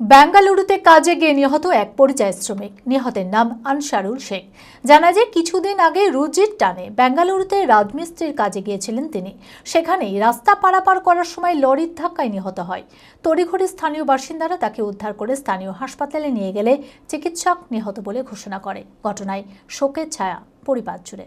বেঙ্গালুরুতে কাজে গিয়ে নিহত এক পরিযায়ী শ্রমিক। নিহতের নাম আনসারুল শেখ। জানা যায় কিছুদিন আগে রুজির টানে বেঙ্গালুরুতে রাজমিস্ত্রির কাজে গিয়েছিলেন তিনি। সেখানেই রাস্তা পারাপার করার সময় লরির ধাক্কায় নিহত হয়। তড়িঘড়ি স্থানীয় বাসিন্দারা তাকে উদ্ধার করে স্থানীয় হাসপাতালে নিয়ে গেলে চিকিৎসক নিহত বলে ঘোষণা করে। ঘটনায় শোকের ছায়া পরিবার জুড়ে।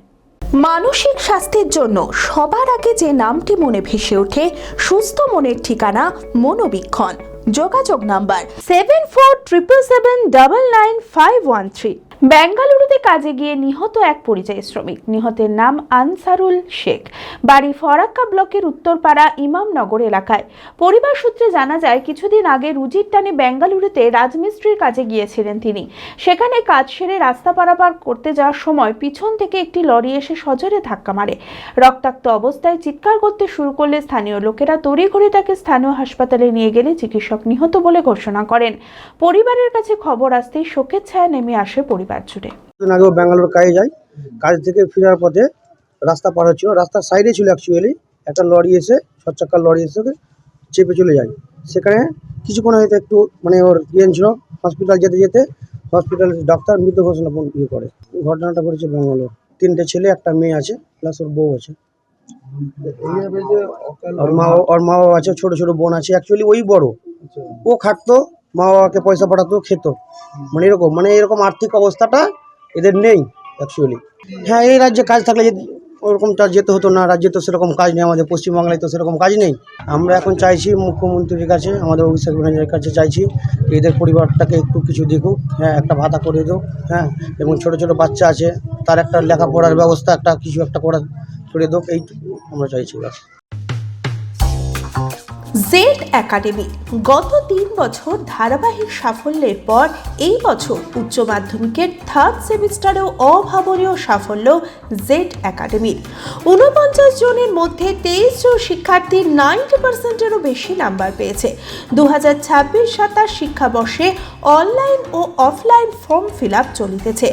মানসিক স্বাস্থ্যের জন্য সবার আগে যে নামটি মনে ভেসে ওঠে, সুস্থ মনের ঠিকানা মনোবীক্ষণ। যোগাযোগ নাম্বার 7477799513। বেঙ্গালুরুতে কাজে গিয়ে নিহত এক পরিযায়ী শ্রমিক। নিহতের নাম আনসারুল শেখ, বাড়ি ফরাক্কা ব্লকের উত্তরপাড়া ইমামনগর এলাকায়। পরিবার সূত্রে জানা যায় কিছুদিন আগে রুজির টানে বেঙ্গালুরুতে রাজমিস্ত্রির কাজে গিয়েছিলেন তিনি। সেখানে কাজ সেরে রাস্তা পারাপার করতে যাওয়ার সময় পিছন থেকে একটি লরি এসে সজোরে ধাক্কা মারে। রক্তাক্ত অবস্থায় চিৎকার করতে শুরু করলে স্থানীয় লোকেরা তড়িঘড়ি তাকে স্থানীয় হাসপাতালে নিয়ে গেলে চিকিৎসক নিহত বলে ঘোষণা করেন। পরিবারের কাছে খবর আসতেই শোকের ছায়া নেমে আসে পরিবার জুড়ে। আগেও ব্যাঙ্গালোর কাজে যাই, কাজ থেকে ফেরার পথে রাস্তা পার হচ্ছিল, রাস্তার সাইডে ছিল অ্যাকচুয়ালি একটা লরি এসে, 6 চাকার লরি এসে চেপে চলে যায়। সেখানে কিছুক্ষণ হয়তো একটু ওর ছিল, হসপিটাল যেতে যেতে হসপিটালের ডাক্তার মৃত ঘোষণা করে। ঘটনাটা ঘটেছে ব্যাঙ্গালোর। 3টে ছেলে, একটা মেয়ে আছে, প্লাস ওর বউ আছে, ওর মা বাবা আছে, ছোট ছোট বোন আছে। অ্যাকচুয়ালি ওই বড়, ও খাটতো, মা বাবাকে পয়সা পাঠাতো, খেত, এরকম আর্থিক অবস্থাটা এদের নেই অ্যাকচুয়ালি। হ্যাঁ, এই রাজ্যে কাজ থাকলে ওরকমটা যেতে হতো না। রাজ্যে তো সেরকম কাজ নেই, আমাদের পশ্চিমবাংলায় তো সেরকম কাজ নেই। আমরা এখন চাইছি মুখ্যমন্ত্রীর কাছে, আমাদের অভিষেক ব্যানার্জির কাছে চাইছি এদের পরিবারটাকে একটু কিছু দেখুক। হ্যাঁ, একটা ভাতা করে দিও। হ্যাঁ, এবং ছোট ছোট বাচ্চা আছে, তার একটা লেখাপড়ার ব্যবস্থা কিছু একটা করে দিও, এইটুকু আমরা চাইছি। জেড একাডেমি গত 3 বছর ধারাবাহিক সাফল্যের পর এই বছর উচ্চ মাধ্যমিকের 3rd সেমিস্টারেও অভাবনীয় সাফল্য জেড একাডেমির। 49 জনের মধ্যে 23 জন শিক্ষার্থী 90%-এরও বেশি নাম্বার পেয়েছে। 2026-27 শিক্ষাবর্ষে অনলাইন ও অফলাইন ফর্ম ফিল আপ চলিতেছে।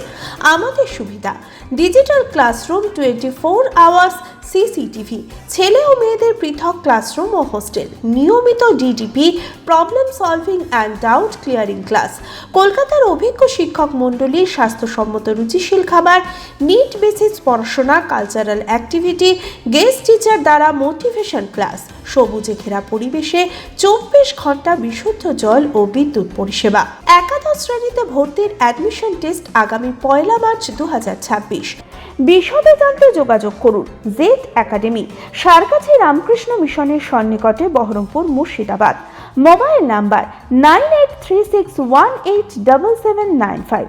আমাদের সুবিধা: ডিজিটাল ক্লাসরুম, 24 আওয়ার্স সিসিটিভি, ছেলে ও মেয়েদের পৃথক ক্লাসরুম ও হোস্টেল, নিয়মিত DDP, problem solving and doubt clearing class, কলকাতার অভিজ্ঞ শিক্ষক মণ্ডলী, স্বাস্থ্যসম্মত রুচিশীল খাবার, নিট বেসিস পড়াশোনা, কালচারাল অ্যাক্টিভিটি, গেস্ট টিচার দ্বারা মোটিভেশন ক্লাস, সবুজে ঘেরা পরিবেশে 24 ঘন্টা বিশুদ্ধ জল ও বিদ্যুৎ পরিষেবা। একাদশ শ্রেণীতে ভর্তির অ্যাডমিশন টেস্ট আগামী 1 মার্চ 2026। বিশদে জানতে যোগাযোগ করুন। জেড একাডেমি, সারকাছি রামকৃষ্ণ মিশনের সন্নিকটে, বহরমপুর, মুর্শিদাবাদ। Mobile number 9836187795।